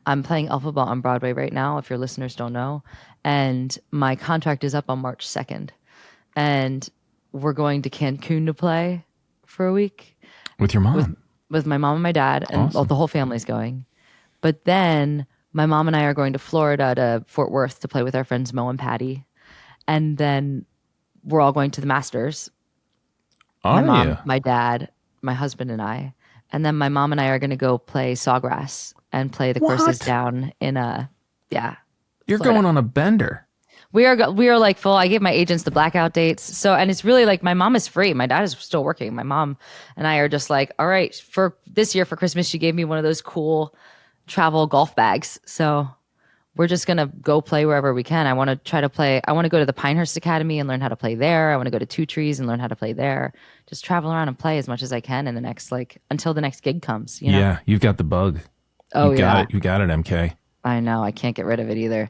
I'm playing Elphaba on Broadway right now, if your listeners don't know. And my contract is up on March 2nd. And we're going to Cancun to play for a week. With your mom? With my mom and my dad. And Awesome. the whole family's going. But then my mom and I are going to Florida to Fort Worth to play with our friends Mo and Patty. And then we're all going to the Masters. My mom, my dad, my husband, and I. And then my mom and I are going to go play Sawgrass and play the courses down in You're Florida. going on a bender. We are like full. I gave my agents the blackout dates. So, and it's really like my mom is free. My dad is still working. My mom and I are just like, all right, for this year for Christmas, she gave me one of those cool travel golf bags. So we're just going to go play wherever we can. I want to try to play. I want to go to the Pinehurst Academy and learn how to play there. I want to go to Two Trees and learn how to play there. Just travel around and play as much as I can in the next, until the next gig comes, you know? Yeah, you've got the bug. Oh, you got it. You got it, MK. I know. I can't get rid of it either.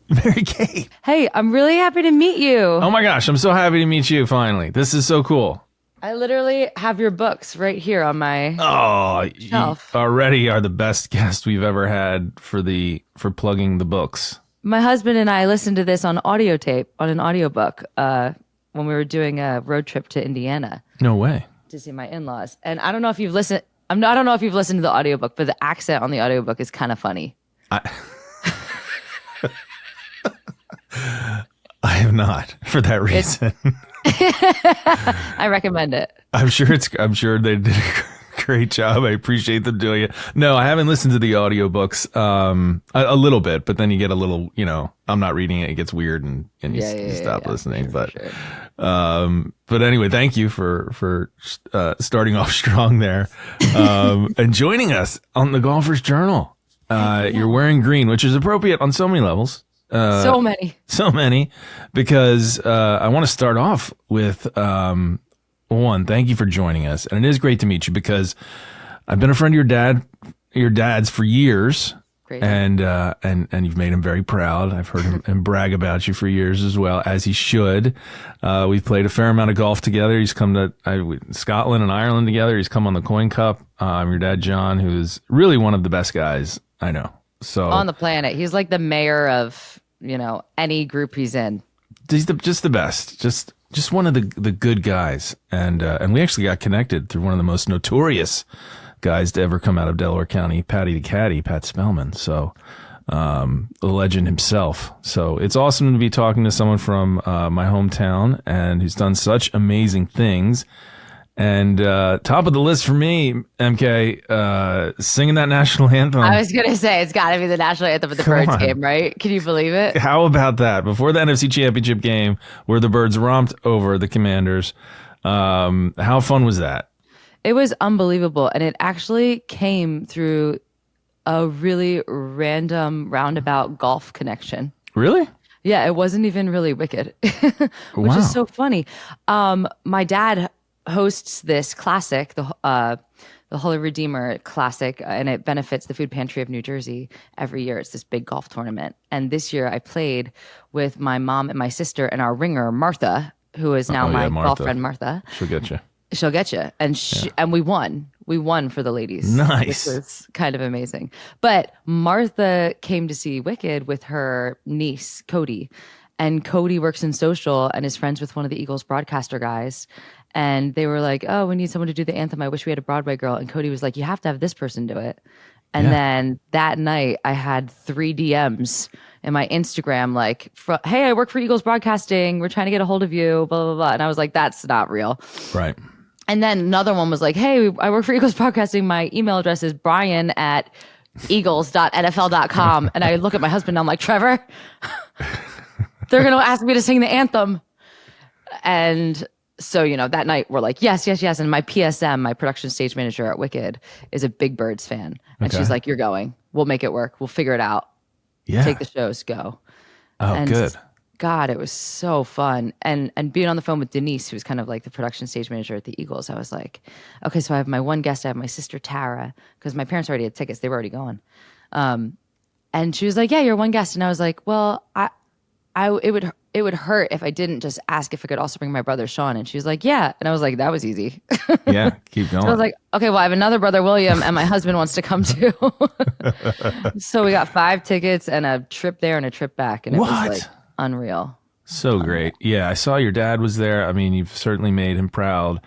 Mary Kate. Hey, I'm really happy to meet you. Oh my gosh, I'm so happy to meet you finally. This is so cool. I literally have your books right here on my shelf. You already are the best guest we've ever had for plugging the books. My husband and I listened to this on audio tape, on an audiobook, when we were doing a road trip to Indiana. No way. To see my in-laws. And I don't know if you've listened. I don't know if you've listened to the audiobook, but the accent on the audiobook is kind of funny. I have not, for that reason. I recommend it. I'm sure they did a great job. I appreciate them doing it. No, I haven't listened to the audiobooks a little bit, but then you get a little, I'm not reading it. It gets weird and you stop listening. But sure. But anyway, thank you for starting off strong there and joining us on the Golfer's Journal. You're wearing green, which is appropriate on so many levels. So many, because I want to start off with one. Thank you for joining us, and it is great to meet you because I've been a friend of your dad's for years, and you've made him very proud. I've heard him brag about you for years as well, as he should. We've played a fair amount of golf together. He's come to Scotland and Ireland together. He's come on the Coyne Cup. Your dad, John, who is really one of the best guys I know. So on the planet, he's like the mayor of any group he's in. He's just the best, just one of the good guys, and we actually got connected through one of the most notorious guys to ever come out of Delaware County, Patty the Caddy, Pat Spellman. So the legend himself. So it's awesome to be talking to someone from my hometown and who's done such amazing things. And top of the list for me, MK, singing that national anthem. I was going to say, it's got to be the national anthem of the Birds game, right? Can you believe it? How about that? Before the NFC Championship game where the Birds romped over the Commanders. How fun was that? It was unbelievable. And it actually came through a really random roundabout golf connection. Really? Yeah, it wasn't even really wicked, which is so funny. My dad hosts this classic, the Holy Redeemer Classic, and it benefits the Food Pantry of New Jersey every year. It's this big golf tournament. And this year I played with my mom and my sister and our ringer, Martha, who is now my golf friend, Martha. She'll get you. She'll get you. And we won. We won for the ladies. Nice. Which was kind of amazing. But Martha came to see Wicked with her niece, Cody. And Cody works in social and is friends with one of the Eagles broadcaster guys. And they were like, oh, we need someone to do the anthem. I wish we had a Broadway girl. And Cody was like, you have to have this person do it. And then that night I had 3 DMs in my Instagram like, hey, I work for Eagles Broadcasting. We're trying to get a hold of you, blah, blah, blah. And I was like, that's not real. Right. And then another one was like, hey, I work for Eagles Broadcasting. My email address is brian@eagles.nfl.com. And I look at my husband and I'm like, Trevor, they're going to ask me to sing the anthem. And so, that night we're like, yes. And my PSM, my production stage manager at Wicked, is a big Birds fan. And she's like, you're going. We'll make it work. We'll figure it out. Yeah. Take the shows, go. Oh, and good. God, it was so fun. And being on the phone with Denise, who's kind of like the production stage manager at the Eagles, I was like, okay, so I have my one guest. I have my sister, Tara, because my parents already had tickets. They were already going. And she was like, yeah, you're one guest. And I was like, well, it it would hurt if I didn't just ask if I could also bring my brother Sean. And she was like, yeah. And I was like, that was easy. Yeah, keep going. So I was like, okay, well, I have another brother, William, and my husband wants to come too. So we got 5 tickets and a trip there and a trip back. And it was like unreal. So great. Yeah, I saw your dad was there. I mean, you've certainly made him proud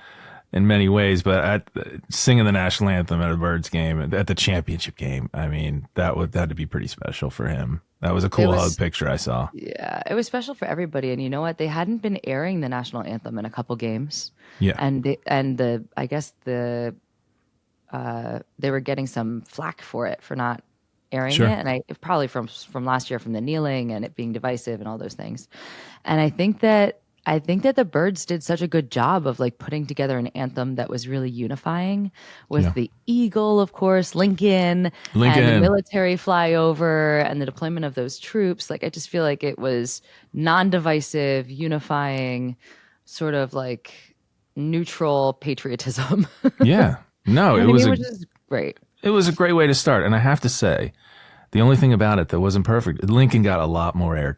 in many ways, but singing the national anthem at a Birds game, at the championship game, I mean, that had to be pretty special for him. That was a cool hug picture I saw. Yeah, it was special for everybody. And you know what? They hadn't been airing the national anthem in a couple games. Yeah. And I guess they were getting some flack for it for not airing it. And probably from last year, from the kneeling and it being divisive and all those things. And I think that the Birds did such a good job of like putting together an anthem that was really unifying with the eagle, of course, Lincoln, and the military flyover and the deployment of those troops. Like, I just feel like it was non-divisive, unifying, sort of like neutral patriotism. Yeah. No, it was which is great. It was a great way to start. And I have to say, the only thing about it that wasn't perfect, Lincoln got a lot more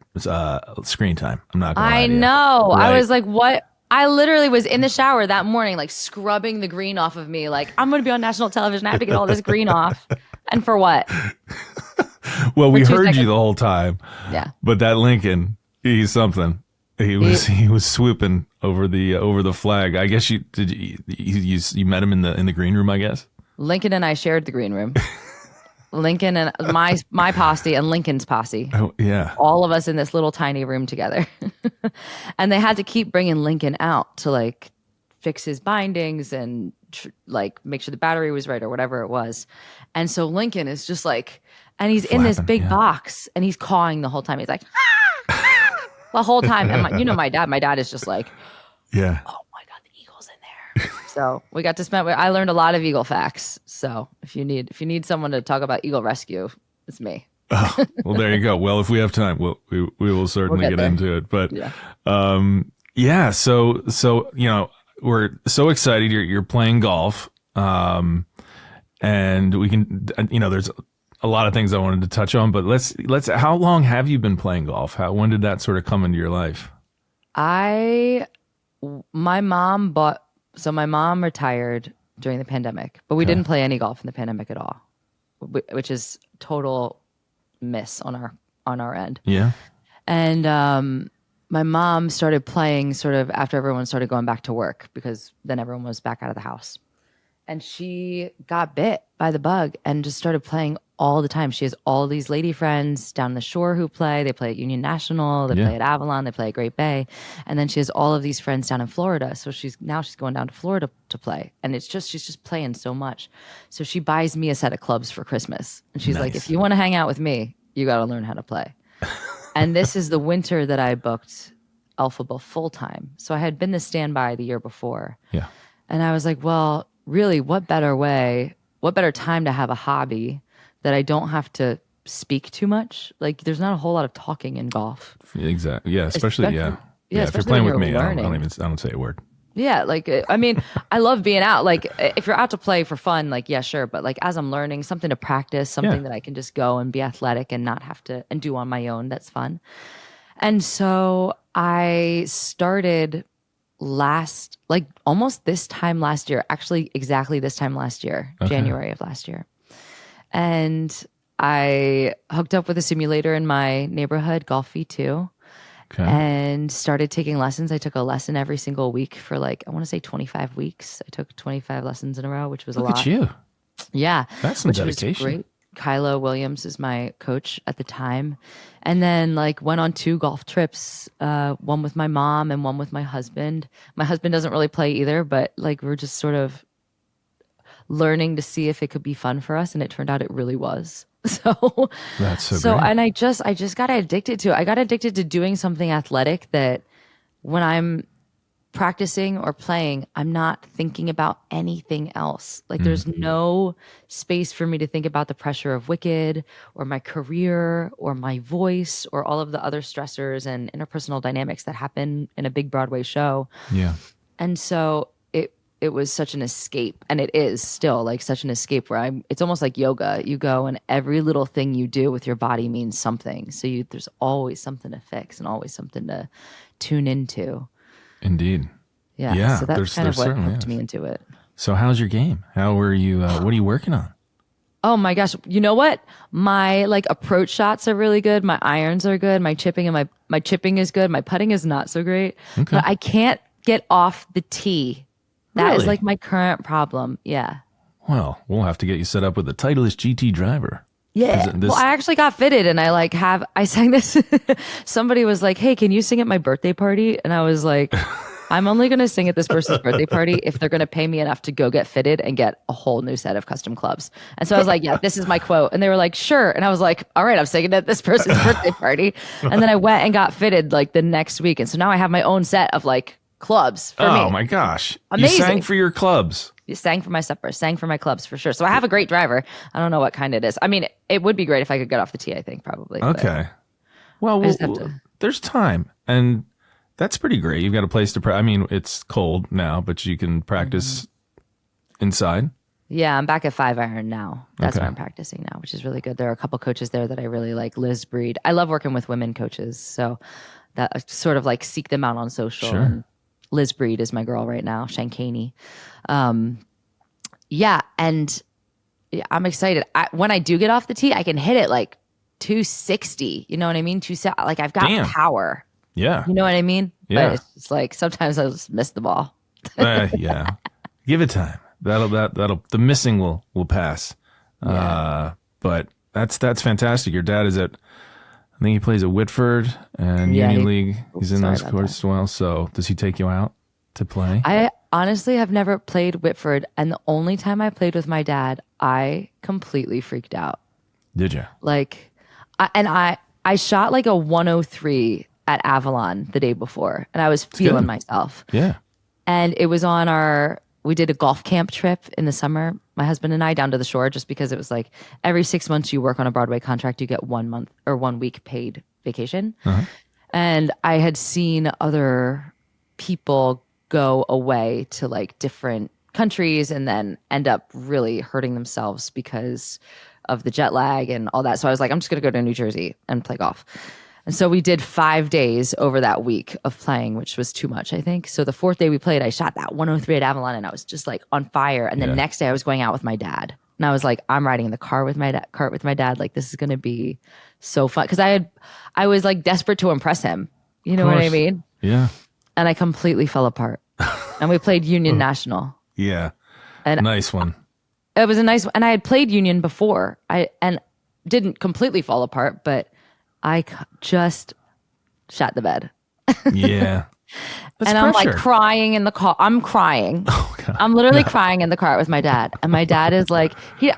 screen time. I'm not going to lie to you. I know. Right? I was like, what? I literally was in the shower that morning, like scrubbing the green off of me. Like, I'm going to be on national television. I have to get all this green off. And for what? Well, we heard you the whole time. Yeah. But that Lincoln, he's something. He was swooping over the flag. I guess you met him in the green room, I guess. Lincoln and I shared the green room. Lincoln and my posse and Lincoln's posse. Oh, yeah. All of us in this little tiny room together. And they had to keep bringing Lincoln out to like fix his bindings and like make sure the battery was right or whatever it was. And so Lincoln is just like, and he's in this big box and he's cawing the whole time. He's like, the whole time. And my dad is just like, yeah. Oh my God, the eagle's in there. So we got to I learned a lot of eagle facts. So if you need someone to talk about eagle rescue, it's me. Oh, well, there you go. Well, if we have time, we will certainly get into it. But yeah. So we're so excited. You're playing golf, and we can there's a lot of things I wanted to touch on. But let's. How long have you been playing golf? When did that sort of come into your life? My mom retired during the pandemic, but we didn't play any golf in the pandemic at all, which is total miss on our end. Yeah. And my mom started playing sort of after everyone started going back to work, because then everyone was back out of the house. And she got bit by the bug and just started playing all the time. She has all these lady friends down the shore who play. They play at Union National. They play at Avalon. They play at Great Bay. And then she has all of these friends down in Florida. So she's going down to Florida to play. And she's just playing so much. So she buys me a set of clubs for Christmas. And she's like, if you want to hang out with me, you got to learn how to play. And this is the winter that I booked Elphaba full time. So I had been the standby the year before. Yeah. And I was like, well, really, what better time to have a hobby that I don't have to speak too much? Like, there's not a whole lot of talking in golf. Exactly. Yeah. Especially if you're playing with me, I don't say a word. Yeah. Like, I mean, I love being out. Like, if you're out to play for fun, like, yeah, sure. But like, as I'm learning, something to practice, something that I can just go and be athletic and not have to, and do on my own. That's fun. And so I started almost this time last year, actually exactly this time last year, January of last year. And I hooked up with a simulator in my neighborhood, Golf V2, and started taking lessons. I took a lesson every single week for I want to say 25 weeks. I took 25 lessons in a row, which was a lot. Look at you. Yeah. That's some dedication. Was great. Kyla Williams is my coach at the time. And then went on 2 golf trips, one with my mom and one with my husband. My husband doesn't really play either, but we're just sort of learning to see if it could be fun for us. And it turned out it really was. So that's so great. And I just got addicted to it. I got addicted to doing something athletic that when I'm practicing or playing, I'm not thinking about anything else. There's no space for me to think about the pressure of Wicked or my career or my voice or all of the other stressors and interpersonal dynamics that happen in a big Broadway show. Yeah. And so it was such an escape, and it is still like such an escape where it's almost like yoga. You go and every little thing you do with your body means something. So there's always something to fix and always something to tune into. Indeed. Yeah. So that's kind of what hooked me into it. So how's your game? How are you, what are you working on? Oh my gosh. You know what? My like approach shots are really good. My irons are good. My chipping and my chipping is good. My putting is not so great. Okay. But I can't get off the tee. That is like my current problem. Yeah. Well, we'll have to get you set up with the Titleist GT driver. Yeah. Well, I actually got fitted and I sang this. Somebody was like, hey, can you sing at my birthday party? And I was like, I'm only going to sing at this person's birthday party if they're going to pay me enough to go get fitted and get a whole new set of custom clubs. And so I was like, yeah, this is my quote. And they were like, sure. And I was like, all right, I'm singing at this person's birthday party. And then I went and got fitted like the next week. And so now I have my own set of like clubs for me. Oh my gosh. Amazing. You sang for your clubs. You sang for my supper, sang for my clubs for sure. So I have a great driver. I don't know what kind it is. I mean, it would be great if I could get off the tee, I think, probably. Okay. Well, there's time. And that's pretty great. You've got a place to I mean, it's cold now, but you can practice inside. Yeah, I'm back at 5-iron now. That's where I'm practicing now, which is really good. There are a couple coaches there that I really like. Liz Breed. I love working with women coaches. So that I sort of like seek them out on social. Sure. And Liz Breed is my girl right now, Shankany. Yeah, and I'm excited. When I do get off the tee, I can hit it like 260. You know what I mean? Like I've got power. Yeah. You know what I mean? Yeah. But it's just like sometimes I just miss the ball. Yeah. Give it time. That'll the missing will pass. Yeah. But that's fantastic. Your dad is I think he plays at Whitford and Union League. He's in those courts as well. So does he take you out to play? I honestly have never played Whitford, and the only time I played with my dad, I completely freaked out. Did you? Like, I shot like a 103 at Avalon the day before, and I was feeling myself. Yeah. And it was we did a golf camp trip in the summer, my husband and I, down to the shore, just because it was like every 6 months you work on a Broadway contract, you get 1 month or 1 week paid vacation. Uh-huh. And I had seen other people go away to like different countries and then end up really hurting themselves because of the jet lag and all that. So I was like, I'm just going to go to New Jersey and play golf. And so we did 5 days over that week of playing, which was too much, I think. So the 4th day we played, I shot that 103 at Avalon and I was just like on fire. And the next day I was going out with my dad. And I was like, I'm riding in the car with my dad. Like, this is going to be so fun. Because I was like desperate to impress him. You know what I mean? Yeah. And I completely fell apart. And we played Union National. Yeah. And nice one. It was a nice one. And I had played Union before. And didn't completely fall apart, but I just shot the bed. Yeah. And I'm like crying in the car. I'm crying. Oh, God. I'm literally crying in the car with my dad. And my dad is like, he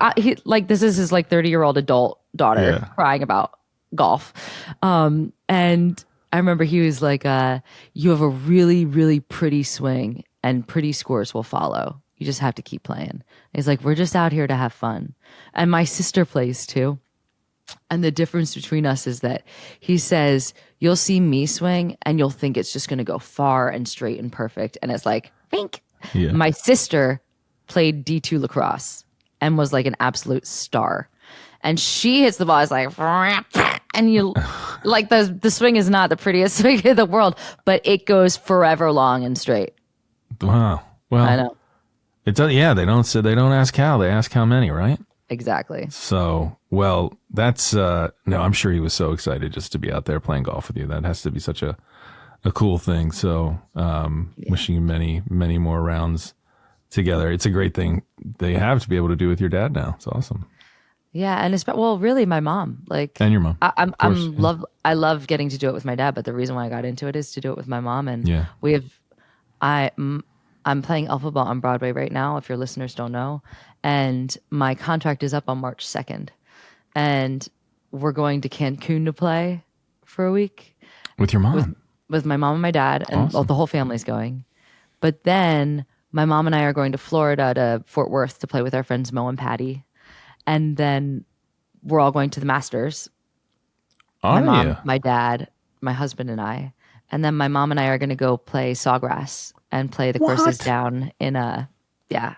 like, this is his like 30-year-old adult daughter crying about golf. And I remember he was like, you have a really, really pretty swing and pretty scores will follow. You just have to keep playing. And he's like, we're just out here to have fun. And my sister plays too. And the difference between us is that he says, you'll see me swing and you'll think it's just going to go far and straight and perfect. And it's like, wink. Yeah. My sister played D2 lacrosse and was like an absolute star. And she hits the ball, it's like, and you like the swing is not the prettiest swing in the world, but it goes forever long and straight. Wow. Well, I know. It does. Yeah. They don't ask how, they ask how many, right? Exactly. So, well, that's, no, I'm sure he was so excited just to be out there playing golf with you. That has to be such a cool thing. So, wishing you many, many more rounds together. It's a great thing they have to be able to do with your dad now. It's awesome. Yeah. And well, really my mom, like, and your mom. I love getting to do it with my dad, but the reason why I got into it is to do it with my mom. And I'm playing Elphaba on Broadway right now, if your listeners don't know. And my contract is up on March 2nd. And we're going to Cancun to play for a week. With your mom? With my mom and my dad. And awesome. The whole family's going. But then my mom and I are going to Florida to Fort Worth to play with our friends Mo and Patty. And then we're all going to the Masters. My mom, my dad, my husband, and I. And then my mom and I are going to go play Sawgrass and play the courses down in Yeah.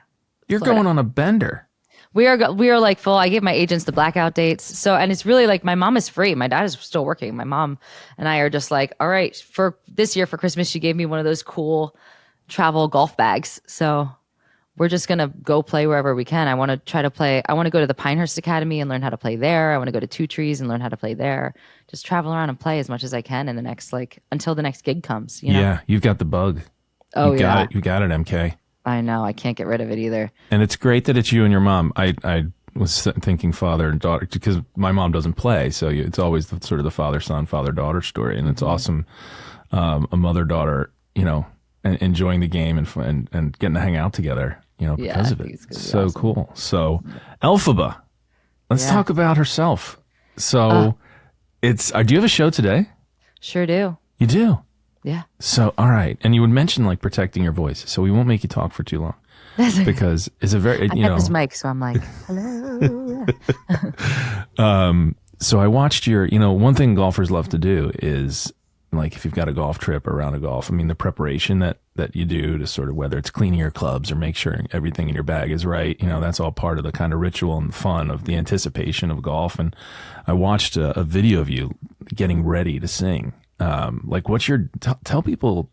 You're Florida. going on a bender. We are like full. I gave my agents the blackout dates. So, and it's really like my mom is free. My dad is still working. My mom and I are just like, all right, for this year for Christmas, she gave me one of those cool travel golf bags. So we're just going to go play wherever we can. I want to try to play. I want to go to the Pinehurst Academy and learn how to play there. I want to go to Two Trees and learn how to play there. Just travel around and play as much as I can in the next, like, until the next gig comes, you know? Yeah. You've got the bug. Oh, you got it. You got it, MK. I know. I can't get rid of it either. And it's great that it's you and your mom. I was thinking father and daughter because my mom doesn't play. So it's always sort of the father-son, father-daughter story. And it's awesome. A mother-daughter, enjoying the game and getting to hang out together, because of it. It's so awesome. Cool. So Elphaba, let's talk about herself. So do you have a show today? Sure do. You do? Yeah. So, all right. And you would mention like protecting your voice. So we won't make you talk for too long because it's a very, I have this mic. So I'm like, hello. So I watched one thing golfers love to do is like, if you've got a golf trip or around a golf, I mean, the preparation that you do to sort of, whether it's cleaning your clubs or make sure everything in your bag is right, that's all part of the kind of ritual and fun of the anticipation of golf. And I watched a video of you getting ready to sing. Like what's tell people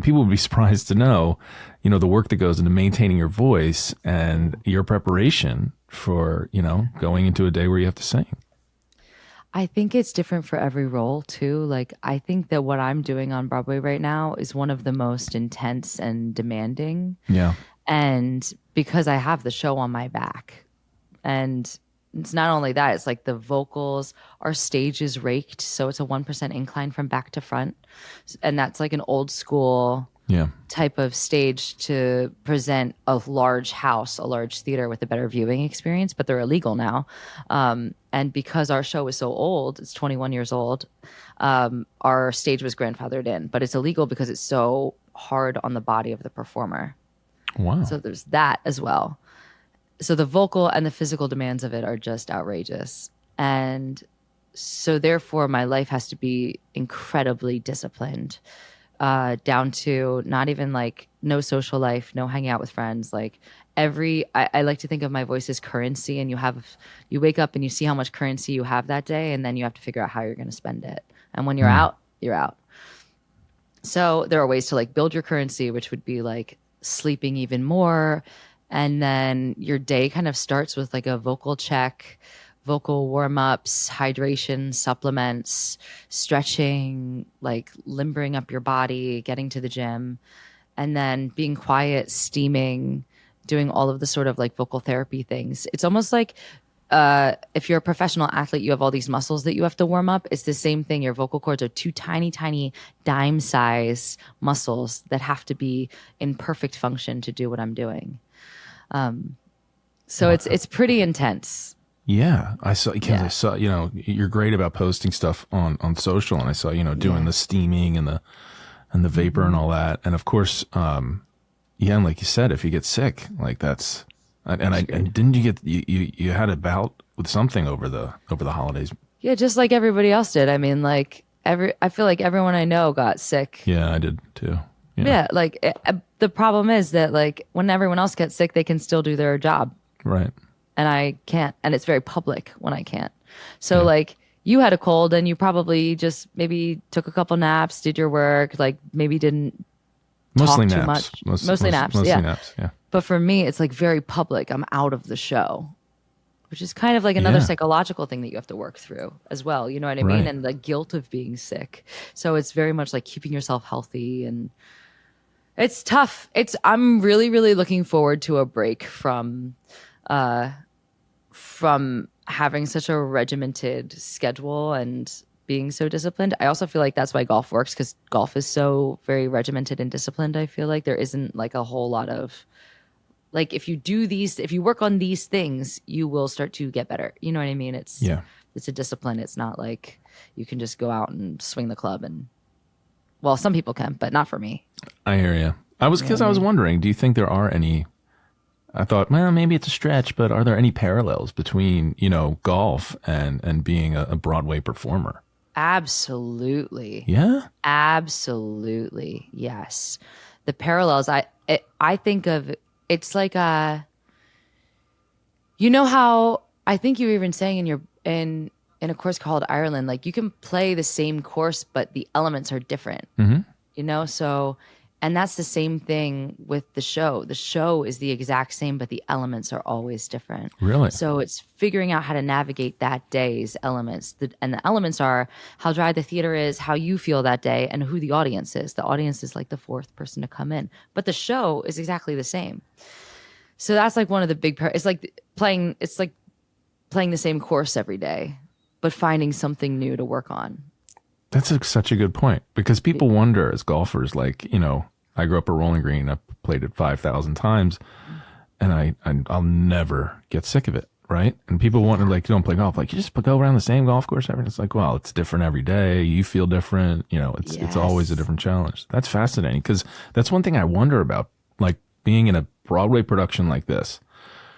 people would be surprised to know, the work that goes into maintaining your voice and your preparation for, going into a day where you have to sing. I think it's different for every role too. Like, I think that what I'm doing on Broadway right now is one of the most intense and demanding. Yeah. And because I have the show on my back, and it's not only that, it's like the vocals, our stage is raked. So it's a 1% incline from back to front. And that's like an old school type of stage to present a large house, a large theater with a better viewing experience, but they're illegal now. And because our show is so old, it's 21 years old, our stage was grandfathered in, but it's illegal because it's so hard on the body of the performer. Wow. So there's that as well. So the vocal and the physical demands of it are just outrageous. And so therefore my life has to be incredibly disciplined, down to not even like no social life, no hanging out with friends. Like I like to think of my voice as currency, and you wake up and you see how much currency you have that day, and then you have to figure out how you're going to spend it. And when you're out, you're out. So there are ways to like build your currency, which would be like sleeping even more. And then your day kind of starts with like a vocal check, vocal warm-ups, hydration, supplements, stretching, like limbering up your body, getting to the gym, and then being quiet, steaming, doing all of the sort of like vocal therapy things. It's almost like if you're a professional athlete, you have all these muscles that you have to warm up. It's the same thing. Your vocal cords are two tiny, tiny dime size muscles that have to be in perfect function to do what I'm doing. So it's pretty intense. Yeah. I saw, you're great about posting stuff on social, and I saw, doing the steaming and the vapor and all that. And of course, and like you said, if you get sick, like that's, and didn't you get, you had a bout with something over the holidays? Yeah. Just like everybody else did. I mean, like I feel like everyone I know got sick. Yeah, I did too. Yeah. Like the problem is that like when everyone else gets sick, they can still do their job. Right. And I can't, and it's very public when I can't. So like you had a cold and you probably just maybe took a couple naps, did your work, like maybe didn't mostly talk naps. too much. Mostly naps. Naps, yeah. But for me, it's like very public. I'm out of the show, which is kind of like another psychological thing that you have to work through as well. You know what I mean? And the guilt of being sick. So it's very much like keeping yourself healthy, and it's tough. I'm really, really looking forward to a break from having such a regimented schedule and being so disciplined. I also feel like that's why golf works, because golf is so very regimented and disciplined. I feel like there isn't like a whole lot of like, if you work on these things, you will start to get better. You know what I mean? It's a discipline. It's not like you can just go out and swing the club, and well, some people can, but not for me. I hear you. I was wondering, do you think there are any, I thought, well, maybe it's a stretch, but are there any parallels between, golf and being a Broadway performer? Absolutely. Yeah? Absolutely. Yes. The parallels, I think of it's like you know how I think you were even saying in your in a course called Ireland, like you can play the same course, but the elements are different. You know, so and that's the same thing with the show. The show is the exact same, but the elements are always different. Really? So it's figuring out how to navigate that day's elements. And the elements are how dry the theater is, how you feel that day, and who the audience is. The audience is like the fourth person to come in. But the show is exactly the same. So that's like one of the big it's like playing the same course every day, but finding something new to work on. That's such a good point, because people wonder as golfers, like, you know, I grew up at Rolling Green. I've played it 5,000 times, and I'll never get sick of it, right? And people wonder, like, you don't play golf. Like, you just go around the same golf course every day. It's like, well, it's different every day. You feel different. You know, it's always a different challenge. That's fascinating, because that's one thing I wonder about, like, being in a Broadway production like this.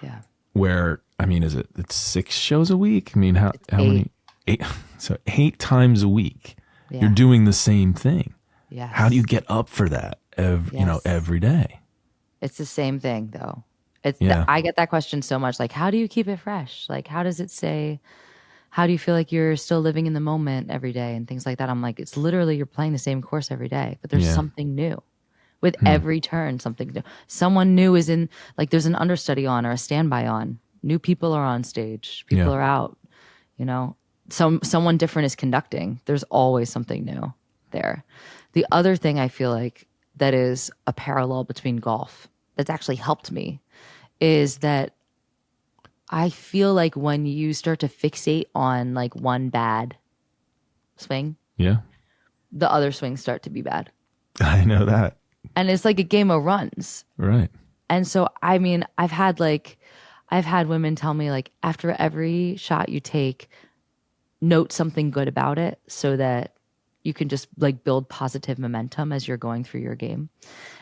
Yeah. Where, I mean, it's 6 shows a week? I mean, how many? 8. So 8 times a week. Yeah. You're doing the same thing. Yes. How do you get up for that every day? It's the same thing, though. I get that question so much. Like, how do you keep it fresh? Like, how does it say, how do you feel like you're still living in the moment every day and things like that? I'm like, it's literally you're playing the same course every day, but there's something new. With every turn, something new. Someone new is in, like, there's an understudy on or a standby on. New people are on stage. People are out, you know. Someone different is conducting. There's always something new there. The other thing I feel like that is a parallel between golf that's actually helped me is that I feel like when you start to fixate on like one bad swing, the other swings start to be bad. I know that. And it's like a game of runs. Right. And so, I mean, I've had women tell me, like, after every shot you take, note something good about it so that you can just like build positive momentum as you're going through your game,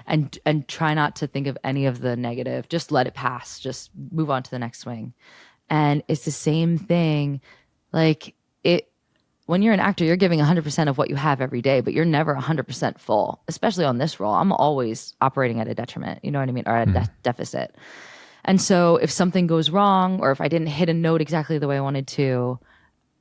and try not to think of any of the negative. Just let it pass. Just move on to the next swing. And it's the same thing. Like, when you're an actor, you're giving 100% of what you have every day, but you're never 100% full, especially on this role. I'm always operating at a detriment, you know what I mean? Or at a deficit. And so if something goes wrong, or if I didn't hit a note exactly the way I wanted to,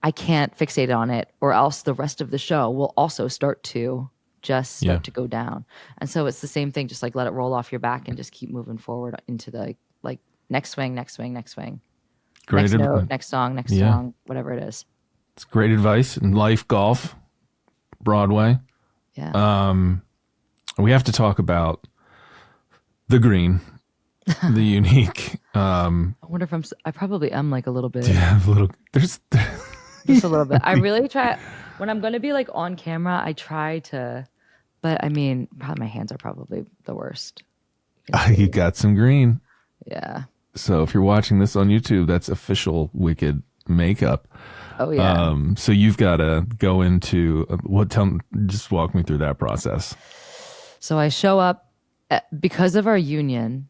I can't fixate on it, or else the rest of the show will also start to to go down. And so it's the same thing. Just like let it roll off your back and just keep moving forward into the like next swing, next swing, next swing. Great next note, next song, whatever it is. It's great advice in life, golf, Broadway. Yeah. We have to talk about the green, the unique. I wonder if I probably am like a little bit. Yeah, there's just a little bit. I really try when I'm going to be like on camera. I try to, but I mean, probably my hands are probably the worst. You got some green. Yeah. So if you're watching this on YouTube, that's official Wicked makeup. Oh yeah. So you've got to go into just walk me through that process. So I show up because of our union.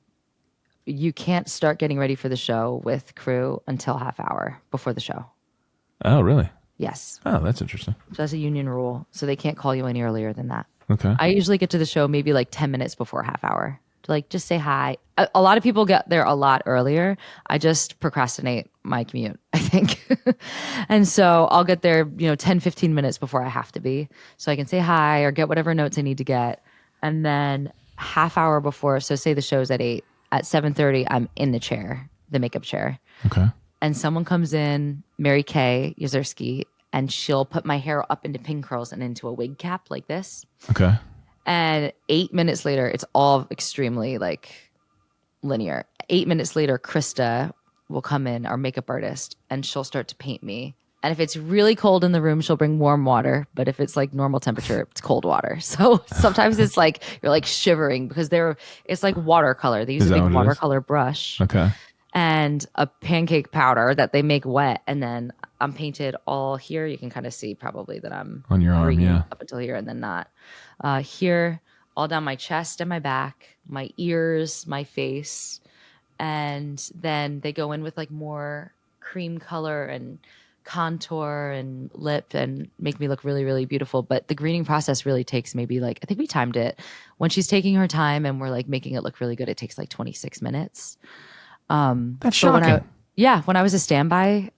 You can't start getting ready for the show with crew until half hour before the show. Oh, really? Yes. Oh, that's interesting. So that's a union rule. So they can't call you any earlier than that. Okay. I usually get to the show maybe like 10 minutes before half hour to like just say hi. A lot of people get there a lot earlier. I just procrastinate my commute, I think. And so I'll get there, 10, 15 minutes before I have to be, so I can say hi or get whatever notes I need to get. And then half hour before, so say the show's at 8, at 7:30, I'm in the chair, the makeup chair. Okay. And someone comes in, Mary Kay Yazerski, and she'll put my hair up into pin curls and into a wig cap like this. Okay. And 8 minutes later, it's all extremely like linear. 8 minutes later, Krista will come in, our makeup artist, and she'll start to paint me. And if it's really cold in the room, she'll bring warm water. But if it's like normal temperature, it's cold water. So sometimes it's like you're like shivering because it's like watercolor. They use a big watercolor brush. Okay. And a pancake powder that they make wet. And then I'm painted all here. You can kind of see probably that I'm on your arm, yeah, up until here, and then not. Here, all down my chest and my back, my ears, my face. And then they go in with like more cream color and contour and lip and make me look really, really beautiful. But the greening process really takes maybe like, I think we timed it when she's taking her time and we're like making it look really good. It takes like 26 minutes. That's shocking. When I was a standby,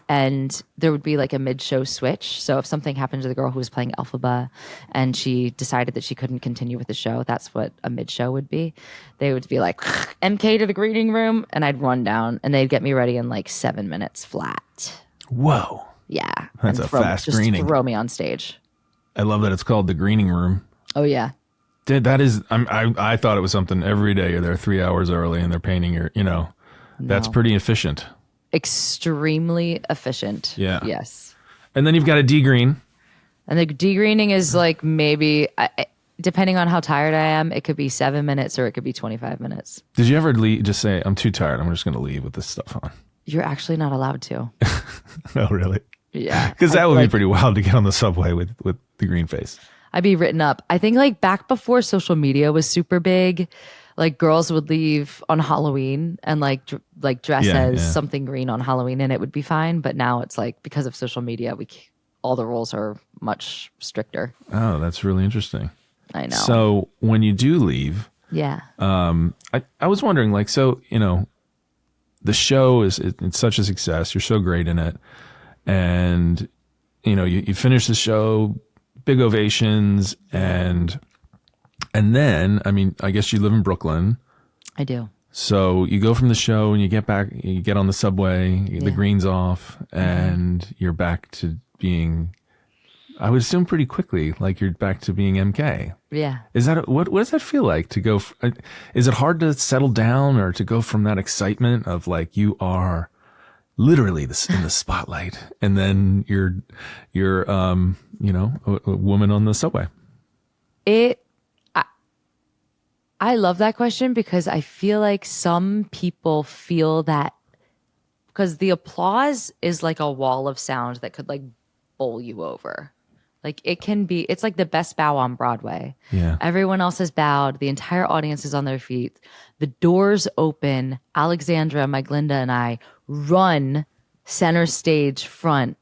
and there would be like a mid-show switch. So if something happened to the girl who was playing Elphaba and she decided that she couldn't continue with the show, that's what a mid-show would be. They would be like, MK to the greeting room, and I'd run down and they'd get me ready in like 7 minutes flat. Whoa. Yeah. That's a fast greening. Throw me on stage. I love that it's called the greening room. Oh, yeah. That is, I thought it was something every day. You're there 3 hours early and they're painting your, that's pretty efficient. Extremely efficient. Yeah. Yes. And then you've got a degreen. And the degreening is like maybe, depending on how tired I am, it could be 7 minutes or it could be 25 minutes. Did you ever just say, I'm too tired, I'm just going to leave with this stuff on? You're actually not allowed to. Oh, really? Yeah. Because that would be pretty wild to get on the subway with the green face. I'd be written up. I think like back before social media was super big, like girls would leave on Halloween and like dress as something green on Halloween and it would be fine. But now it's like because of social media, all the rules are much stricter. Oh, that's really interesting. I know. So when you do leave, I was wondering, like, so the show it's such a success. You're so great in it, and you finish the show, big ovations, and then, I mean, I guess you live in Brooklyn. I do. So you go from the show and you get back, you get on the subway, the green's off, and you're back to being, I would assume pretty quickly, like you're back to being MK. Yeah. Is that, what does that feel like to go, is it hard to settle down or to go from that excitement of like you are literally in the spotlight and then you're a woman on the subway? I love that question because I feel like some people feel that because the applause is like a wall of sound that could like bowl you over. Like it's like the best bow on Broadway. Yeah. Everyone else has bowed. The entire audience is on their feet. The doors open. Alexandra, my Glinda, and I run center stage front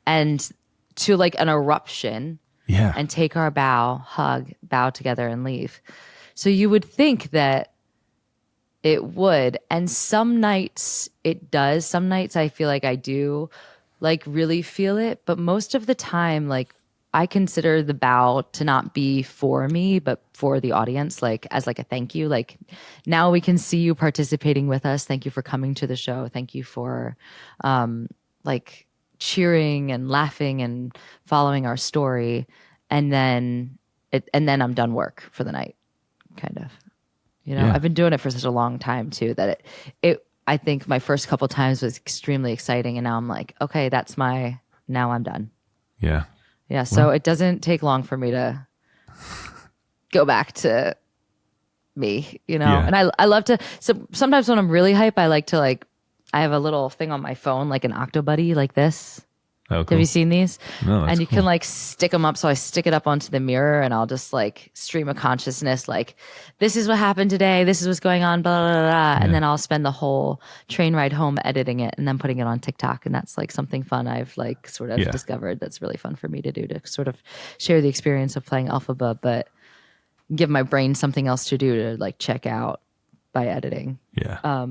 and to like an eruption. Yeah. And take our bow, hug, bow together and leave. So you would think that it would. And some nights it does. Some nights I feel like I do like really feel it. But most of the time, like I consider the bow to not be for me, but for the audience, like as like a thank you. Like now we can see you participating with us. Thank you for coming to the show. Thank you for like cheering and laughing and following our story. And then I'm done work for the night. Kind of, I've been doing it for such a long time too that I think my first couple times was extremely exciting, and now I'm like, okay, now I'm done. Yeah. So it doesn't take long for me to go back to me, And I love to. So sometimes when I'm really hype, I like to I have a little thing on my phone, like an Octobuddy, like this. Oh, cool. Have you seen these? No, and you can like stick them up. So I stick it up onto the mirror and I'll just like stream of consciousness. Like, this is what happened today. This is what's going on, blah, blah, blah, blah. Yeah. And then I'll spend the whole train ride home editing it and then putting it on TikTok. And that's like something fun I've like sort of discovered that's really fun for me to do, to sort of share the experience of playing Elphaba, but give my brain something else to do to like check out by editing. Yeah.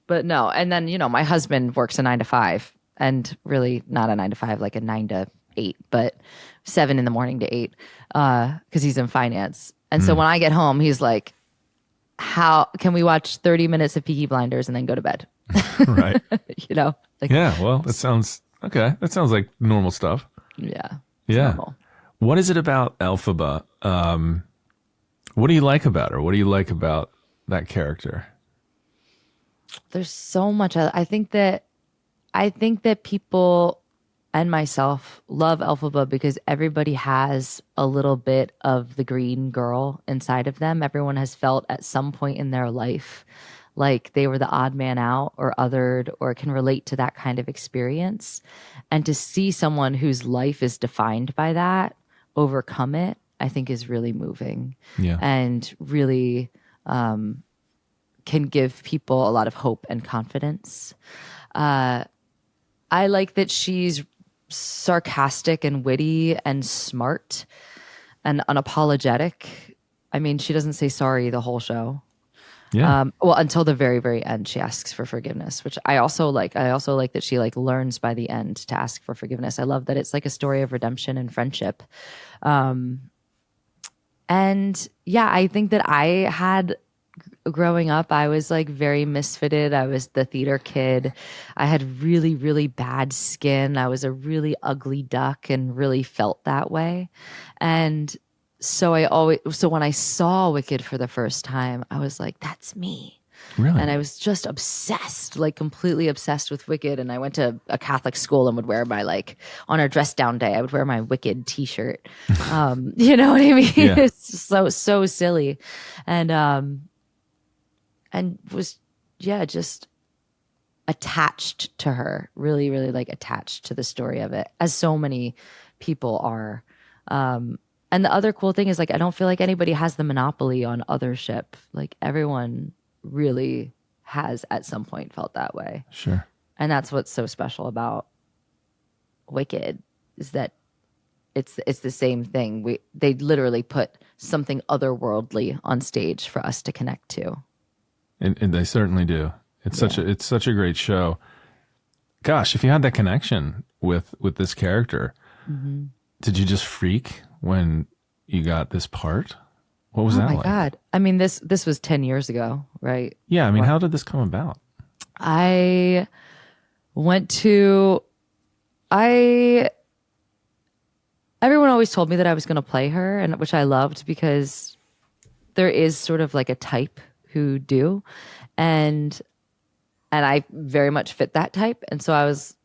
But no. And then, my husband works a 9 to 5. And really not a 9 to 5, like a 9 to 8, but 7 in the morning to 8, because he's in finance. And so when I get home, he's like, how can we watch 30 minutes of Peaky Blinders and then go to bed? Right. Like, yeah, well, that sounds okay. That sounds like normal stuff. Yeah. Yeah. Normal. What is it about Elphaba? What do you like about her? What do you like about that character? There's so much. I think that people and myself love Elphaba because everybody has a little bit of the green girl inside of them. Everyone has felt at some point in their life like they were the odd man out or othered or can relate to that kind of experience. And to see someone whose life is defined by that overcome it, I think is really moving. Yeah. And really can give people a lot of hope and confidence. I like that she's sarcastic and witty and smart and unapologetic. I mean, she doesn't say sorry the whole show. Yeah. Well, until the very, very end, she asks for forgiveness, which I also like. I also like that she like learns by the end to ask for forgiveness. I love that it's like a story of redemption and friendship. And yeah, I think that I had growing up, I was like very misfitted. I was the theater kid. I had really, really bad skin. I was a really ugly duck and really felt that way. And so when I saw Wicked for the first time, I was like, that's me. Really? And I was just obsessed, like completely obsessed with Wicked. And I went to a Catholic school and would wear my on our dress down day, I would wear my Wicked t-shirt. You know what I mean? Yeah. It's so silly. And was, yeah, just attached to her, really, really like attached to the story of it, as so many people are. And the other cool thing is like, I don't feel like anybody has the monopoly on othership. Like everyone really has at some point felt that way. Sure. And that's what's so special about Wicked is that it's the same thing. They literally put something otherworldly on stage for us to connect to. And they certainly do. It's such a great show. Gosh, if you had that connection with this character, did you just freak when you got this part? What was that like? Oh my God. I mean, this was 10 years ago, right? Yeah. I mean, how did this come about? I everyone always told me that I was going to play her, and which I loved because there is sort of like a type who do, and I very much fit that type. And so I was,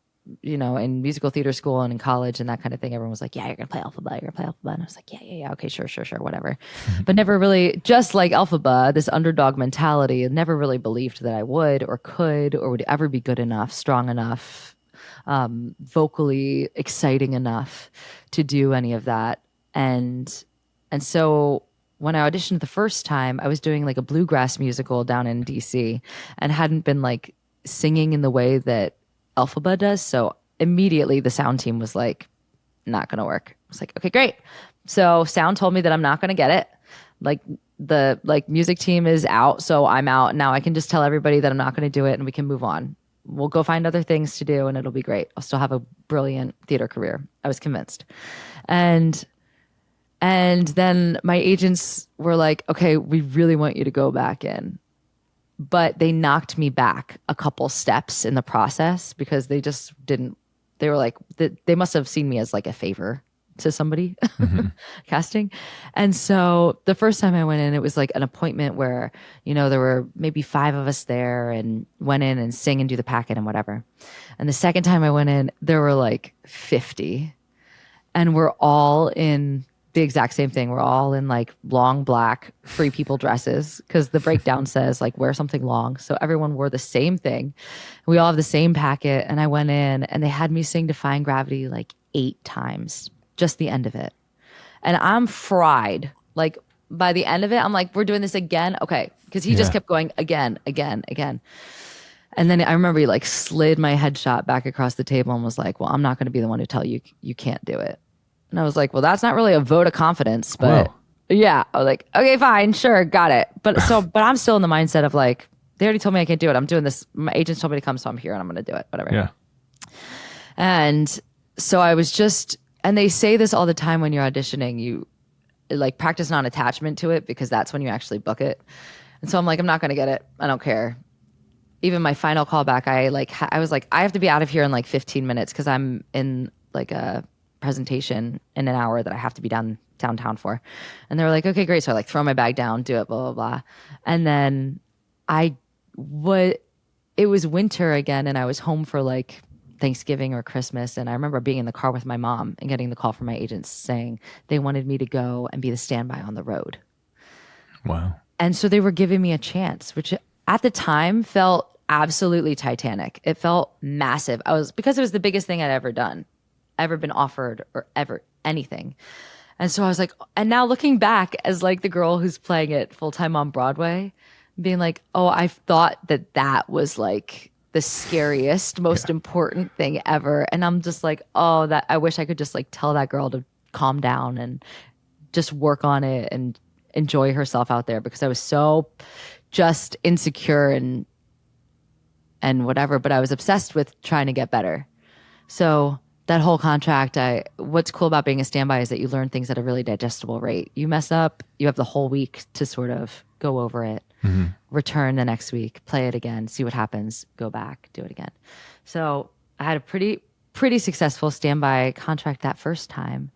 in musical theater school and in college and that kind of thing, everyone was like, yeah, you're going to play Elphaba, you're going to play Elphaba. And I was like, yeah. Okay, sure, whatever. But never really, just like Elphaba, this underdog mentality, never really believed that I would or could or would ever be good enough, strong enough, vocally exciting enough to do any of that. And so when I auditioned the first time, I was doing like a bluegrass musical down in DC and hadn't been like singing in the way that Elphaba does. So immediately the sound team was like, not going to work. I was like, okay, great. So sound told me that I'm not going to get it. Like the music team is out. So I'm out. Now I can just tell everybody that I'm not going to do it and we can move on. We'll go find other things to do and it'll be great. I'll still have a brilliant theater career. I was convinced. And then my agents were like, okay, we really want you to go back in. But they knocked me back a couple steps in the process because they just didn't, they were like, they must have seen me as like a favor to somebody casting. And so the first time I went in, it was like an appointment where, there were maybe 5 of us there and went in and sing and do the packet and whatever. And the second time I went in, there were like 50 and we're all in the exact same thing. We're all in like long black free people dresses because the breakdown says like wear something long. So everyone wore the same thing. We all have the same packet. And I went in and they had me sing Defying Gravity like 8 times, just the end of it. And I'm fried. Like by the end of it, I'm like, we're doing this again. Okay. Because he just kept going again. And then I remember he like slid my headshot back across the table and was like, well, I'm not going to be the one to tell you you can't do it. And I was like, well, that's not really a vote of confidence, but yeah, I was like, okay, fine, sure, got it. But I'm still in the mindset of like, they already told me I can't do it. I'm doing this. My agents told me to come, so I'm here and I'm going to do it, whatever. Yeah. And so I was just, and they say this all the time when you're auditioning, you like practice non-attachment to it because that's when you actually book it. And so I'm like, I'm not going to get it. I don't care. Even my final callback, I was like, I have to be out of here in like 15 minutes because I'm in like a presentation in an hour that I have to be downtown for. And they were like, okay, great. So I like throw my bag down, do it, blah, blah, blah. And then it was winter again and I was home for like Thanksgiving or Christmas. And I remember being in the car with my mom and getting the call from my agents saying they wanted me to go and be the standby on the road. Wow. And so they were giving me a chance, which at the time felt absolutely titanic. It felt massive. Because it was the biggest thing I'd ever done, ever been offered or ever anything. And so I was like, and now looking back as like the girl who's playing it full time on Broadway, being like, oh, I thought that was like the scariest, most important thing ever. And I'm just like, oh, that I wish I could just like tell that girl to calm down and just work on it and enjoy herself out there, because I was so just insecure and whatever, but I was obsessed with trying to get better. So that whole contract, what's cool about being a standby is that you learn things at a really digestible rate. You mess up, you have the whole week to sort of go over it, return the next week, play it again, see what happens, go back, do it again. So I had a pretty successful standby contract that first time.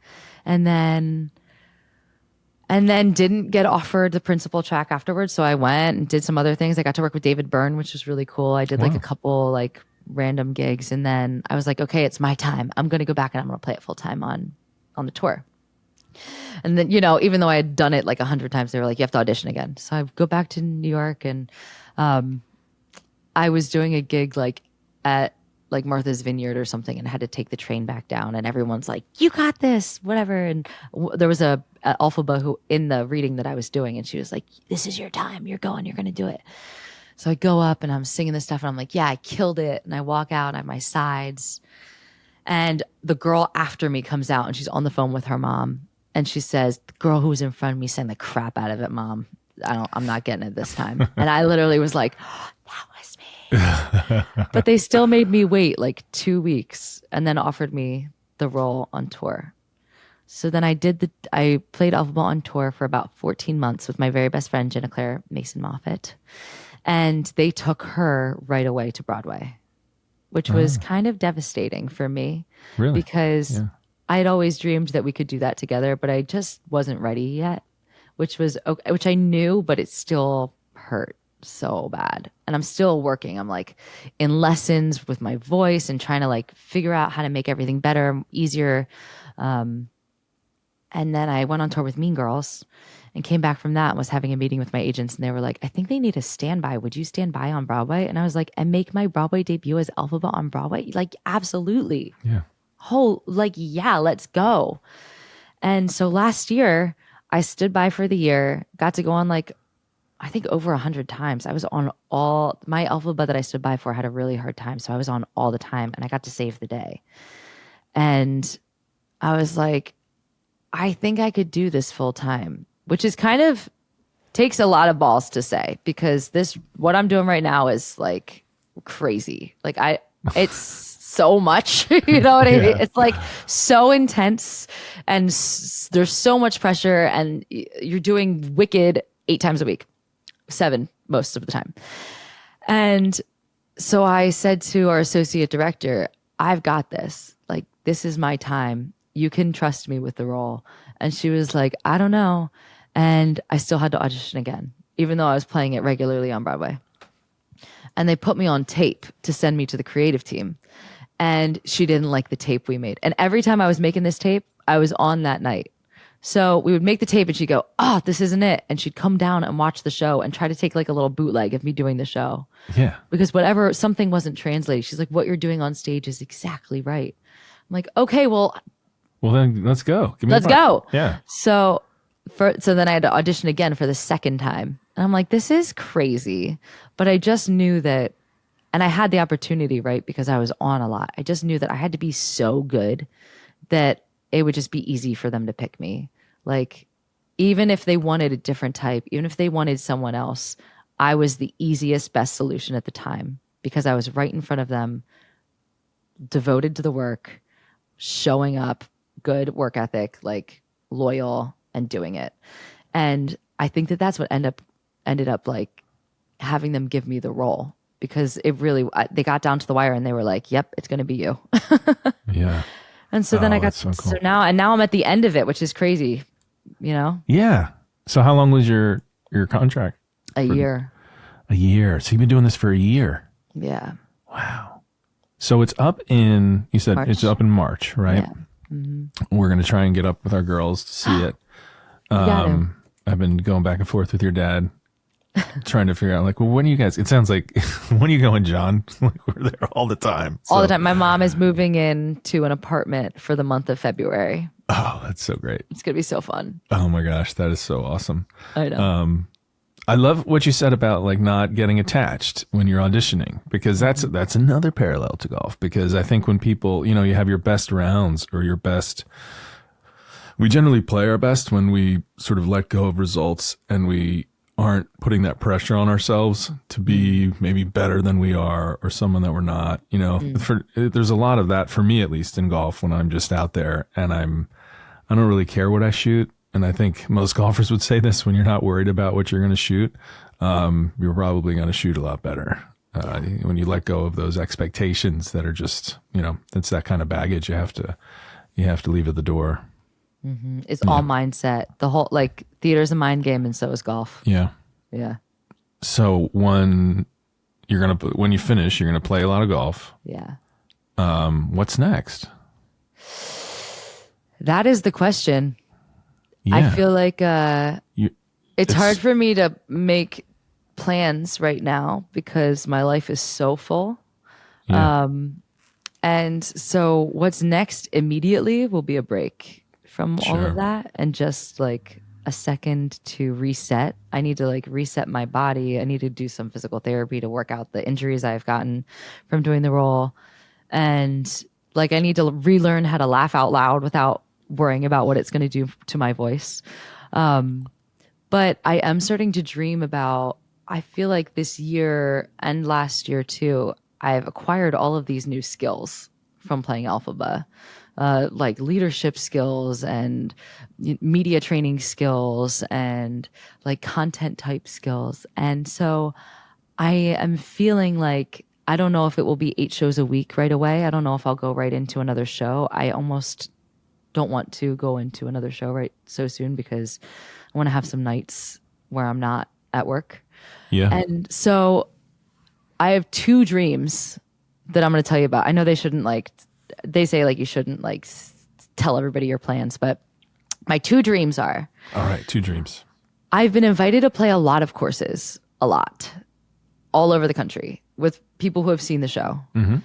And then didn't get offered the principal track afterwards. So I went and did some other things. I got to work with David Byrne, which was really cool. I did like a couple like random gigs. And then I was like, okay, it's my time. I'm going to go back and I'm going to play it full time on the tour. And then, even though I had done it like 100 times, they were like, you have to audition again. So I go back to New York, and I was doing a gig like at like Martha's Vineyard or something, and had to take the train back down, and everyone's like, you got this, whatever. And there was a Elphaba who in the reading that I was doing, and she was like, this is your time, you're going to do it. So I go up and I'm singing this stuff, and I'm like, yeah, I killed it. And I walk out, I have my sides, and the girl after me comes out, and she's on the phone with her mom, and she says, the girl who was in front of me sang the crap out of it, Mom. I'm not getting it this time. And I literally was like, oh, that was me. But they still made me wait like 2 weeks and then offered me the role on tour. So then I played Elphaba on tour for about 14 months with my very best friend, Jenna Claire Mason Moffat. And they took her right away to Broadway, which was kind of devastating for me. Really? Because I had always dreamed that we could do that together, but I just wasn't ready yet, which I knew, but it still hurt so bad. And I'm still working. I'm like in lessons with my voice and trying to like figure out how to make everything better, easier. And then I went on tour with Mean Girls and came back from that and was having a meeting with my agents, and they were like, I think they need a standby. Would you stand by on Broadway? And I was like, and make my Broadway debut as Elphaba on Broadway? Like, absolutely. Yeah. Yeah, let's go. And so last year I stood by for the year, got to go on like, I think over 100 times. I was on all my Elphaba that I stood by for had a really hard time. So I was on all the time, and I got to save the day. And I was like, I think I could do this full time, which is kind of takes a lot of balls to say, because what I'm doing right now is like crazy. Like it's so much, you know what I mean? It's like so intense, and there's so much pressure, and you're doing Wicked 8 times a week, 7 most of the time. And so I said to our associate director, I've got this. Like, this is my time. You can trust me with the role. And she was like, I don't know. And I still had to audition again, even though I was playing it regularly on Broadway. And they put me on tape to send me to the creative team. And she didn't like the tape we made. And every time I was making this tape, I was on that night. So we would make the tape and she'd go, oh, this isn't it. And she'd come down and watch the show and try to take like a little bootleg of me doing the show. Yeah. Because something wasn't translated. She's like, what you're doing on stage is exactly right. I'm like, okay, well then let's go. Let's go. Yeah. So then I had to audition again for the second time. And I'm like, this is crazy. But I just knew that, and I had the opportunity, right? Because I was on a lot. I just knew that I had to be so good that it would just be easy for them to pick me. Like, even if they wanted a different type, even if they wanted someone else, I was the easiest, best solution at the time, because I was right in front of them, devoted to the work, showing up, good work ethic, like loyal, and doing it. And I think that that's what ended up like having them give me the role, because it really, they got down to the wire and they were like, yep, it's going to be you. Yeah. And so then I got, so now I'm at the end of it, which is crazy, you know? Yeah. So how long was your contract? A year. A year. So you've been doing this for a year. Yeah. Wow. So it's up in, you said March. It's up in March, right? Yeah. Mm-hmm. We're going to try and get up with our girls to see it. I've been going back and forth with your dad, trying to figure out, like, well, when are you guys, it sounds like, when are you going, John? Like, we're there all the time. All the time. My mom is moving into an apartment for the month of February. Oh, that's so great. It's going to be so fun. Oh my gosh, that is so awesome. I know. I love what you said about like not getting attached when you're auditioning, because that's another parallel to golf. Because I think when people, you have your best rounds or your best, we generally play our best when we sort of let go of results and we aren't putting that pressure on ourselves to be maybe better than we are or someone that we're not. There's a lot of that for me, at least in golf, when I'm just out there and I don't really care what I shoot. And I think most golfers would say this: when you're not worried about what you're going to shoot, you're probably going to shoot a lot better. When you let go of those expectations that are just, that's that kind of baggage you have to leave at the door. Mm-hmm. It's all mindset. The whole, like, theater's a mind game, and so is golf. Yeah. Yeah. So when you finish, you're gonna play a lot of golf. Yeah. What's next? That is the question. Yeah. I feel like it's hard for me to make plans right now because my life is so full. Yeah. And so what's next immediately will be a break from all of that, and just like a second to reset. I need to like reset my body. I need to do some physical therapy to work out the injuries I've gotten from doing the role. And like, I need to relearn how to laugh out loud without worrying about what it's going to do to my voice. But I am starting to dream about, I feel like this year and last year too, I've acquired all of these new skills from playing Elphaba, like leadership skills and media training skills and like content type skills. And so I am feeling like, I don't know if it will be 8 shows a week right away. I don't know if I'll go right into another show. I almost don't want to go into another show right so soon because I want to have some nights where I'm not at work. Yeah. And so I have 2 dreams that I'm going to tell you about. I know they shouldn't they say like you shouldn't like tell everybody your plans, but my 2 dreams are. All right, 2 dreams. I've been invited to play a lot of courses, all over the country with people who have seen the show. Mm-hmm.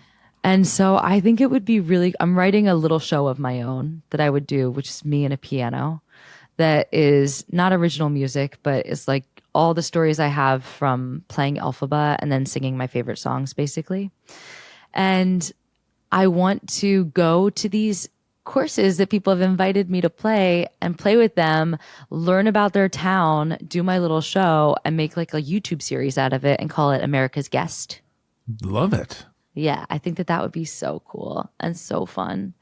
And so I think it would be I'm writing a little show of my own that I would do, which is me and a piano, that is not original music, but it's like all the stories I have from playing Elphaba and then singing my favorite songs, basically. And I want to go to these courses that people have invited me to play and play with them, learn about their town, do my little show, and make like a YouTube series out of it and call it America's Guest. Love it. Yeah, I think that would be so cool and so fun.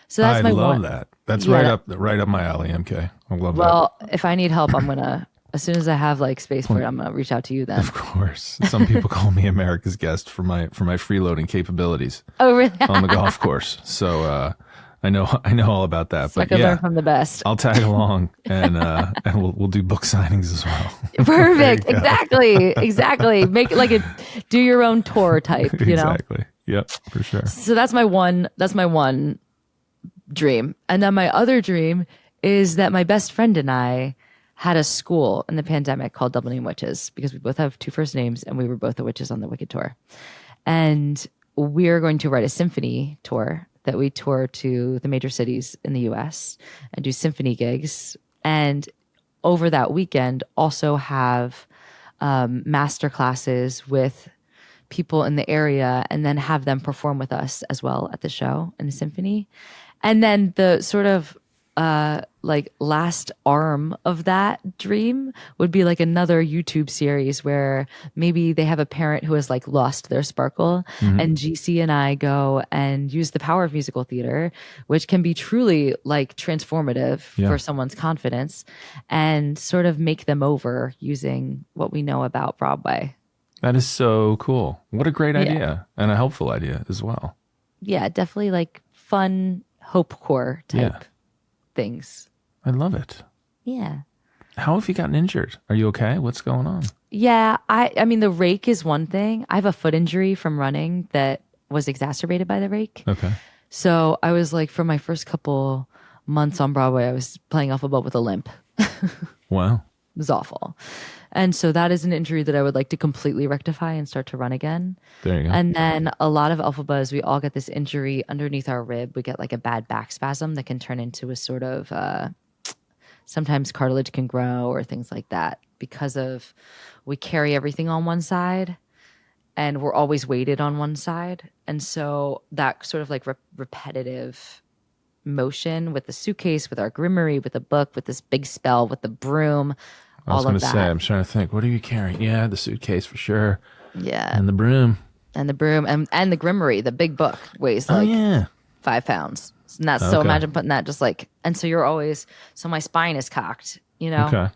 So that's I love that. That's right up my alley, MK. I love that. Well, if I need help, I'm gonna, as soon as I have like space for it, I'm gonna reach out to you then. Of course. Some people call me America's Guest for my freeloading capabilities. Oh, really? On the golf course. So I know all about that. So I could learn from the best. I'll tag along and we'll do book signings as well. Perfect. Exactly. Make it like a do your own tour type, you know? Exactly. Yep, for sure. So that's my one dream. And then my other dream is that my best friend and I had a school in the pandemic called Double Name Witches, because we both have 2 first names and we were both the witches on the Wicked tour. And we're going to write a symphony tour that we tour to the major cities in the US and do symphony gigs. And over that weekend, also have master classes with people in the area and then have them perform with us as well at the show and the symphony. And then the sort of like last arm of that dream would be like another YouTube series where maybe they have a parent who has like lost their sparkle, and GC and I go and use the power of musical theater, which can be truly like transformative for someone's confidence, and sort of make them over using what we know about Broadway. That is so cool. What a great idea, and a helpful idea as well. Yeah, definitely like fun hope core type things. I love it. Yeah. How have you gotten injured? Are you okay? What's going on? Yeah, I mean, the rake is one thing. I have a foot injury from running that was exacerbated by the rake. Okay. So I was like, for my first couple months on Broadway, I was playing Elphaba with a limp. Wow. It was awful. And so that is an injury that I would like to completely rectify and start to run again. There you go. And then a lot of Elphabas, we all get this injury underneath our rib. We get like a bad back spasm that can turn into a sort of sometimes cartilage can grow or things like that because of we carry everything on one side and we're always weighted on one side. And so that sort of like repetitive motion with the suitcase, with our grimoire, with the book, with this big spell, with the broom, I was all going of to that. say, I'm trying to think, what are you carrying? Yeah, the suitcase for sure. Yeah. And the broom. And the broom and the grimoire, the big book weighs like 5 pounds. And that's so imagine putting that just like, and so you're always, so my spine is cocked, you know? Okay.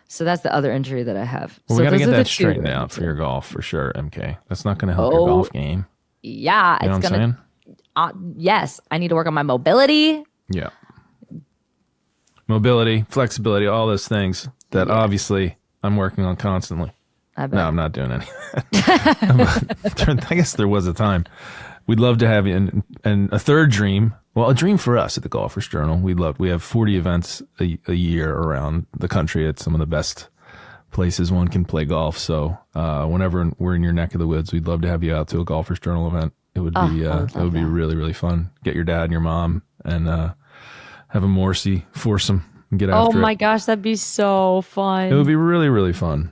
So that's the other injury that I have. Well, so we got to get that two straightened out for your golf for sure, MK. That's not going to help Oh, your golf game. Yeah. You know it's what I'm saying? Yes. I need to work on my mobility. Yeah. Mobility, flexibility, all those things that obviously I'm working on constantly. I bet. No, I'm not doing any of that. I guess there was a time. We'd love to have you. And a third dream, well, a dream for us at the Golfers Journal. We have 40 events a year around the country at some of the best places one can play golf. So whenever we're in your neck of the woods, we'd love to have you out to a Golfers Journal event. It would be really, really fun. Get your dad and your mom and have a Morrissey foursome and get after it. Oh my gosh, that'd be so fun. It would be really, really fun.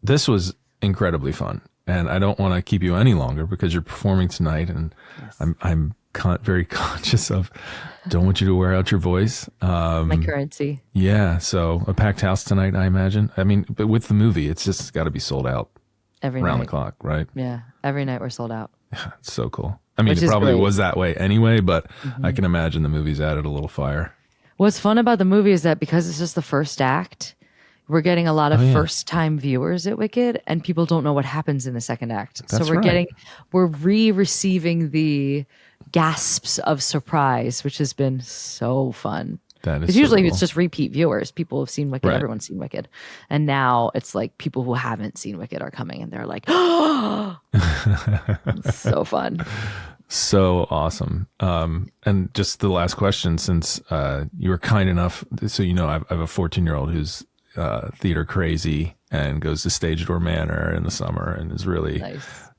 This was incredibly fun, and I don't want to keep you any longer because you're performing tonight, and yes. I'm very conscious of. Don't want you to wear out your voice. My currency. Yeah, so a packed house tonight, I imagine. I mean, but with the movie, it's just got to be sold out every around night. The clock, right? Yeah, every night we're sold out. Yeah, it's so cool. I mean, it probably was that way anyway, but I can imagine the movie's added a little fire. What's fun about the movie is that because it's just the first act, we're getting a lot of first-time viewers at Wicked, and people don't know what happens in the second act. That's so we're receiving the gasps of surprise, which has been so fun. That is because usually it's just repeat viewers. People have seen Wicked, everyone's seen Wicked, and now it's like people who haven't seen Wicked are coming, and they're like, "Oh, so fun." So awesome. And just the last question, since you were kind enough, so I have a 14-year-old who's theater crazy and goes to Stage Door Manor in the summer and is really,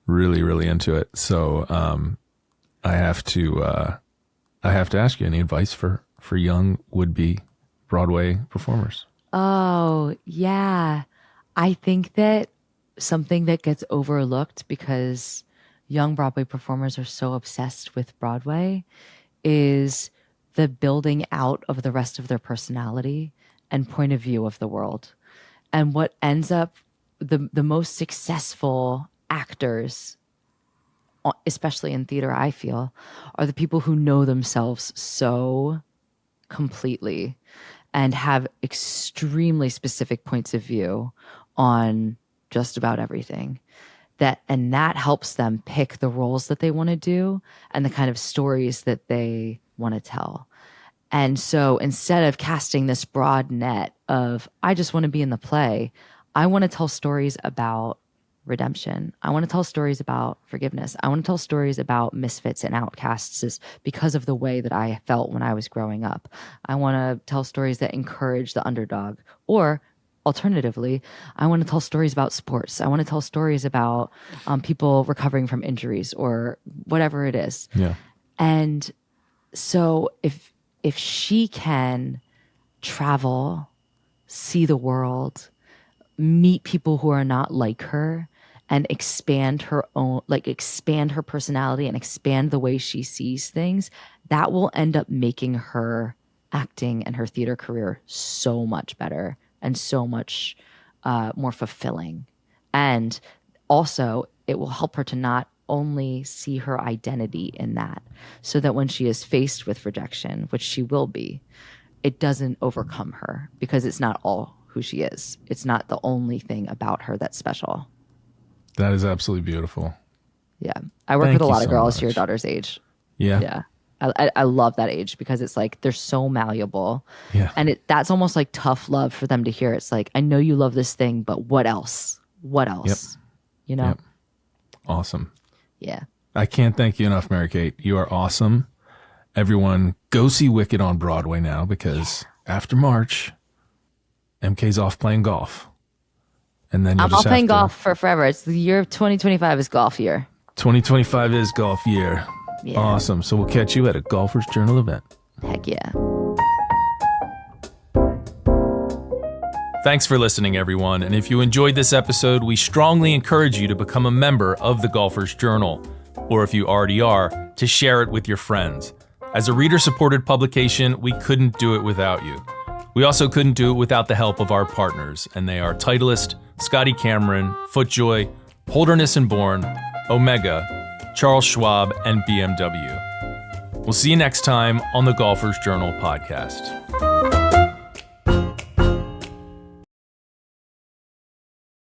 really, really into it. So I have to ask you any advice for young would-be Broadway performers. Oh yeah, I think that something that gets overlooked because young Broadway performers are so obsessed with Broadway is the building out of the rest of their personality and point of view of the world. And what ends up the most successful actors, especially in theater, I feel, are the people who know themselves so completely and have extremely specific points of view on just about everything. That helps them pick the roles that they want to do and the kind of stories that they want to tell. And so instead of casting this broad net of, I just want to be in the play, I want to tell stories about redemption. I want to tell stories about forgiveness. I want to tell stories about misfits and outcasts because of the way that I felt when I was growing up. I want to tell stories that encourage the underdog. Or alternatively, I want to tell stories about sports. I want to tell stories about people recovering from injuries or whatever it is. Yeah. And so if she can travel, see the world, meet people who are not like her, and expand her personality and expand the way she sees things, that will end up making her acting and her theater career so much better and so much more fulfilling. And also, it will help her to not only see her identity in that, so that when she is faced with rejection, which she will be, it doesn't overcome her because it's not all who she is. It's not the only thing about her that's special. That is absolutely beautiful. Yeah. I work with a lot of girls your daughter's age. Yeah. Yeah. I love that age because it's like they're so malleable. Yeah. And that's almost like tough love for them to hear. It's like, I know you love this thing, but what else? What else? Yep. You know? Yep. Awesome. Yeah. I can't thank you enough, Mary Kate. You are awesome. Everyone, go see Wicked on Broadway now because after March, MK's off playing golf. And then I'm off playing golf for forever. It's the year of 2025 is golf year. 2025 is golf year. Yeah. Awesome. So we'll catch you at a Golfers Journal event. Heck yeah. Thanks for listening, everyone. And if you enjoyed this episode, we strongly encourage you to become a member of the Golfer's Journal, or if you already are, to share it with your friends. As a reader-supported publication, we couldn't do it without you. We also couldn't do it without the help of our partners, and they are Titleist, Scotty Cameron, FootJoy, Holderness & Bourne, Omega, Charles Schwab, and BMW. We'll see you next time on the Golfer's Journal podcast.